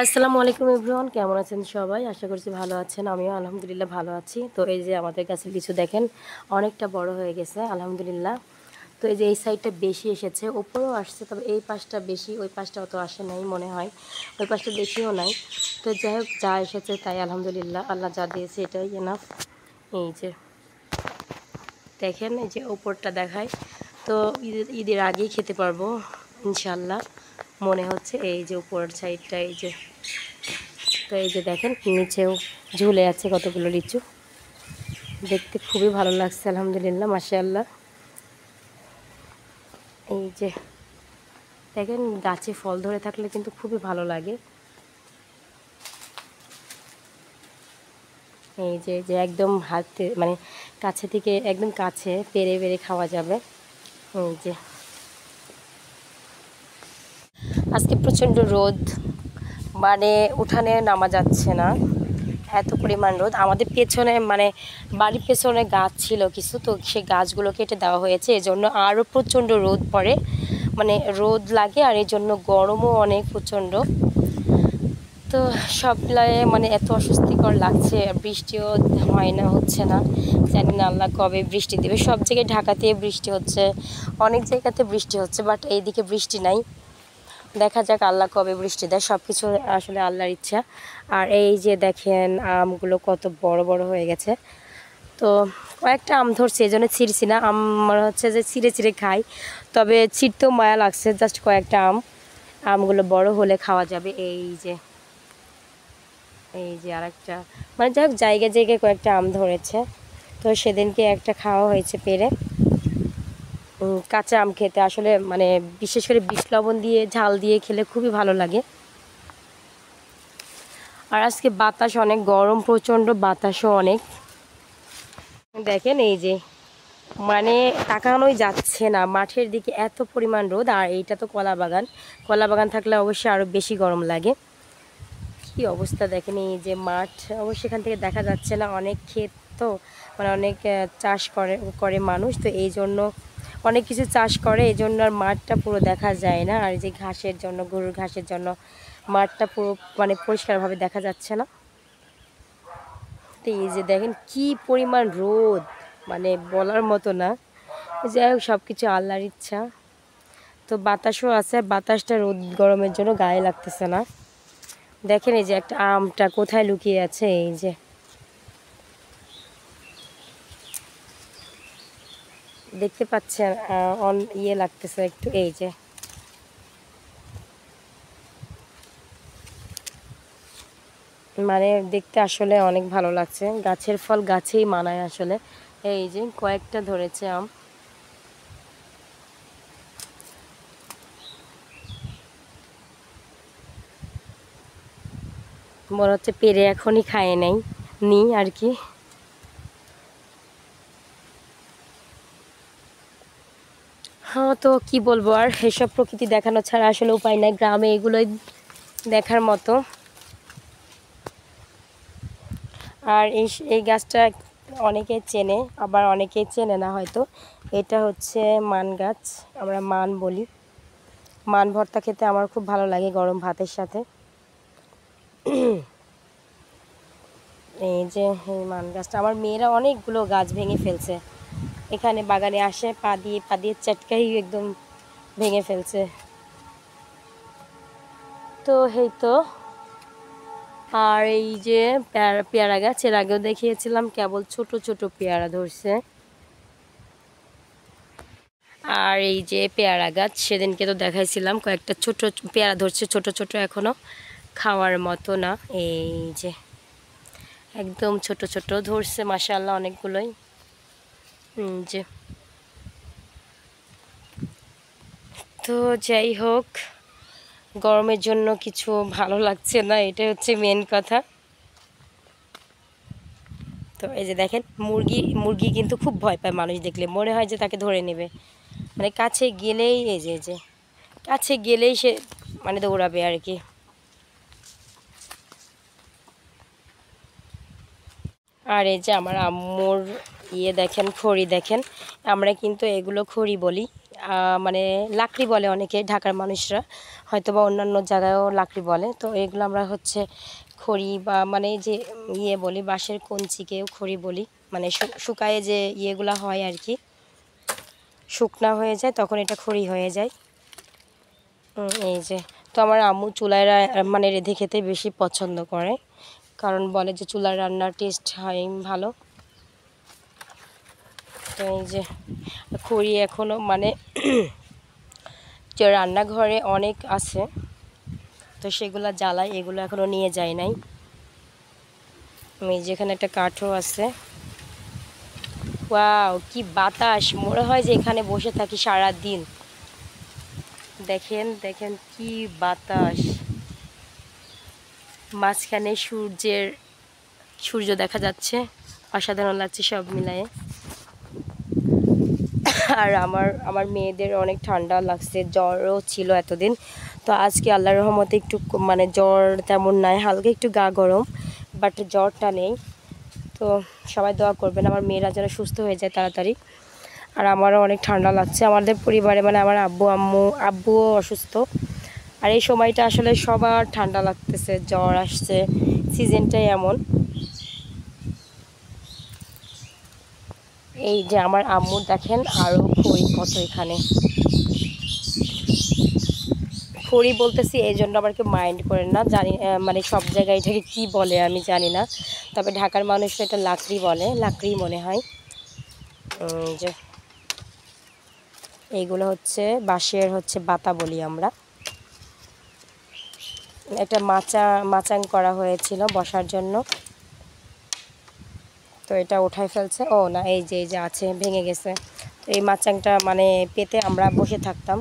আসসালামু আলাইকুম এভরিওয়ান, কেমন আছেন সবাই? আশা করছি ভালো আছেন। আমিও আলহামদুলিল্লাহ ভালো আছি। তো এই যে আমাদের কাছে লিচু দেখেন অনেকটা বড় হয়ে গেছে আলহামদুলিল্লাহ। তো এই যে এই সাইডটা বেশি এসেছে, ওপরেও আসছে, তবে এই পাশটা বেশি, ওই পাশটা অত আসে নাই মনে হয়, ওই পাশটা বেশিও নাই। তো যাই হোক, যা এসেছে তাই আলহামদুলিল্লাহ, আল্লাহ যা দিয়েছে এটাই এনাফ। এই যে দেখেন, এই যে ওপরটা দেখায়, তো ঈদের আগেই খেতে পারবো ইনশাল্লাহ মনে হচ্ছে। এই যে উপরের সাইডটা, এই যে, তো এই যে দেখেন নিচেও ঝুলে আছে কতগুলো লিচু, দেখতে খুবই ভালো লাগছে আলহামদুলিল্লাহ মাশাআল্লাহ। এই যে দেখেন গাছে ফল ধরে থাকলে কিন্তু খুবই ভালো লাগে। এই যে যে একদম হাতে মানে কাছে থেকে একদম কাছে পেরে পেরে খাওয়া যাবে। এই যে আজকে প্রচণ্ড রোদ, মানে উঠানে নামা যাচ্ছে না, এত পরিমাণ রোদ। আমাদের পেছনে মানে বাড়ির পেছনে গাছ ছিল কিছু, তো সেই গাছগুলো কেটে দেওয়া হয়েছে, এজন্য আরও প্রচণ্ড রোদ পড়ে, মানে রোদ লাগে, আর এই জন্য গরমও অনেক প্রচণ্ড। তো সব মিলায়ে মানে এত অস্বস্তিকর লাগছে, বৃষ্টিও হয় না, হচ্ছে না, জানি না আল্লাহ কবে বৃষ্টি দেবে। সব জায়গায় ঢাকাতে বৃষ্টি হচ্ছে, অনেক জায়গাতে বৃষ্টি হচ্ছে, বাট এইদিকে বৃষ্টি নাই। দেখা যাক আল্লাহ কবে বৃষ্টি দেয়, সব কিছু আসলে আল্লাহর ইচ্ছা। আর এই যে দেখেন আমগুলো কত বড় বড় হয়ে গেছে। তো কয়েকটা আম ধরছে, এই জন্য ছিঁড়ছি না, আমার হচ্ছে যে ছিঁড়ে ছিঁড়ে খাই, তবে ছিঁড়তেও মায়া লাগছে, জাস্ট কয়েকটা আমগুলো বড় হলে খাওয়া যাবে। এই যে আরেকটা, মানে যাই হোক জায়গায় জায়গায় কয়েকটা আম ধরেছে, তো সেদিনকে একটা খাওয়া হয়েছে পেরে। কাঁচা আম খেতে আসলে মানে বিশেষ করে বিট লবণ দিয়ে ঝাল দিয়ে খেলে খুবই ভালো লাগে। আর আজকে বাতাস অনেক, গরম প্রচণ্ড, বাতাসও অনেক। দেখেন এই যে মানে তাকানোই যাচ্ছে না মাঠের দিকে, এত পরিমাণ রোদ। আর এইটা তো কলা বাগান, কলা বাগান থাকলে অবশ্যই আরও বেশি গরম লাগে। কি অবস্থা দেখেন, এই যে মাঠ অবশ্যই এখান থেকে দেখা যাচ্ছে না, অনেক ক্ষেত, তো মানে অনেক চাষ করে করে মানুষ, তো এই জন্য অনেক কিছু চাষ করে, এই জন্য আর মাঠটা পুরো দেখা যায় না। আর এই যে ঘাসের জন্য, গরুর ঘাসের জন্য মাঠটা পুরো মানে পরিষ্কারভাবে দেখা যাচ্ছে না। তো এই যে দেখেন কি পরিমাণ রোদ, মানে বলার মতো না। যাই হোক সব কিছু আল্লাহর ইচ্ছা। তো বাতাসও আছে, বাতাসটা রোদ গরমের জন্য গায়ে লাগতেছে না। দেখেন এই যে একটা আমটা কোথায় লুকিয়ে আছে, এই যে দেখতে পাচ্ছেন, ইয়ে লাগতেছে একটু। এই যে মানে দেখতে আসলে অনেক ভালো লাগছে, গাছের ফল গাছেই মানায় আসলে। এই যে কয়েকটা ধরেছে আম। মনে হচ্ছে পেরে এখনই খায় নাই নি আর কি। হ্যাঁ, তো কি বলবো আর, এসব প্রকৃতি দেখানো ছাড়া আসলে উপায় নাই, গ্রামে এগুলোই দেখার মতো। আর এই গাছটা অনেকে চেনে, আবার অনেকেই চেনে না হয়তো। এটা হচ্ছে মান গাছ, আমরা মান বলি। মান ভর্তা খেতে আমার খুব ভালো লাগে গরম ভাতের সাথে। এই যে এই মান গাছটা, আমার মেয়েরা অনেকগুলো গাছ ভেঙে ফেলছে, এখানে বাগানে আসে পা দিয়ে চটকাই একদম ভেঙে ফেলছে। তো এই তো, আর এই যে পেয়ারা গাছ, এর আগেও দেখিয়েছিলাম, কেবল ছোট ছোট পেয়ারা ধরছে। আর এই যে পেয়ারা গাছ, সেদিনকে তো দেখাইছিলাম, কয়েকটা ছোট পেয়ারা ধরছে, ছোট ছোট, এখনো খাওয়ার মতো না। এই যে একদম ছোট ছোট ধরছে মাশাআল্লাহ অনেকগুলোই। যে তো যাই হোক, গরমের জন্য কিছু ভালো লাগছে না, এটা হচ্ছে মেন কথা। তো এই যে দেখেন মুরগি মুরগি কিন্তু খুব ভয় পায়, মানুষ দেখলে মনে হয় যে তাকে ধরে নেবে, মানে কাছে গেলেই এই যে কাছে গেলেই সে মানে দৌড়াবে আর কি। আর এই যে আমার আম্মুর ইয়ে দেখেন, খড়ি দেখেন, আমরা কিন্তু এগুলো খড়ি বলি, মানে লাকড়ি বলে অনেকে, ঢাকার মানুষরা, হয়তো বা অন্যান্য জায়গায়ও লাকড়ি বলে। তো এগুলো আমরা হচ্ছে খড়ি বা মানে যে বলি, বাঁশের কঞ্চিকেও খড়ি বলি, মানে শুকায়ে যে ইয়েগুলো হয় আর কি, শুকনা হয়ে যায় তখন এটা খড়ি হয়ে যায়। এই যে, তো আমার আম্মু চুলায় মানে রেঁধে খেতে বেশি পছন্দ করে, কারণ বলে যে চুলার রান্নার টেস্ট হয় ভালো। তো এই যে খড়ি এখনও মানে যে রান্নাঘরে অনেক আছে, তো সেগুলো জ্বালাই, এগুলো এখনও নিয়ে যাই নাই। আমি যেখানে একটা কাঠও আছে। ওয়াও, কি বাতাস, মনে হয় যে এখানে বসে থাকি সারা দিন। দেখেন দেখেন কি বাতাস, মাঝখানে সূর্য দেখা যাচ্ছে, অসাধারণ লাগছে সব মিলায়ে। আর আমার মেয়েদের অনেক ঠান্ডা লাগছে, জ্বরও ছিল এতদিন, তো আজকে আল্লাহর রহমতে একটু মানে জ্বর তেমন নাই, হালকা একটু গা গরম, বাট জ্বরটা নেই। তো সবাই দোয়া করবেন আমার মেয়েরা যেন সুস্থ হয়ে যায় তাড়াতাড়ি। আর আমারও অনেক ঠান্ডা লাগছে, আমাদের পরিবারে মানে আমার আব্বুও অসুস্থ। আর এই সময়টা আসলে সবার ঠান্ডা লাগতেছে, জ্বর আসছে, সিজনটাই এমন। এই যে আমার আম্মুর দেখেন আরও খড়ি কত, এখানে খড়ি বলতেছি এই জন্য আবার কেউ মাইন্ড করেন না, জানি মানে সব জায়গায় এটাকে কী বলে আমি জানি না, তবে ঢাকার মানুষ এটা লাকড়ি বলে, লাকড়ি মনে হয়। যে এইগুলো হচ্ছে বাঁশের হচ্ছে বাতা বলি আমরা। একটা মাচাং করা হয়েছিল বসার জন্য, তো এটা উঠাই ফেলছে। ও না, এই যে আছে, ভেঙে গেছে। তো এই মাচাংটা মানে পেতে আমরা বসে থাকতাম,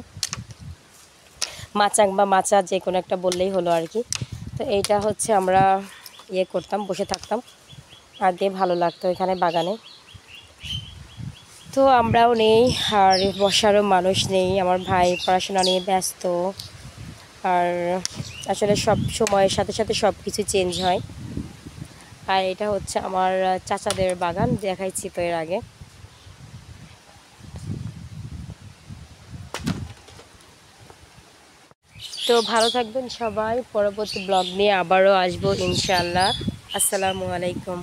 মাচাং বা মাচা যে কোনো একটা বললেই হলো আর কি। তো এইটা হচ্ছে আমরা করতাম, বসে থাকতাম আগে, ভালো লাগতো এখানে বাগানে। তো আমরাও নেই, আর বসারও মানুষ নেই, আমার ভাই পড়াশোনা নিয়ে ব্যস্ত। আর আসলে সব সময়ের সাথে সাথে সব কিছু চেঞ্জ হয়। আর এটা হচ্ছে আমার চাচাদের বাগান, দেখাইছি তো এর আগে। তো ভালো থাকবেন সবাই, পরবর্তী ব্লগ নিয়ে আবারও আসবো ইনশাআল্লাহ। আসসালামু আলাইকুম।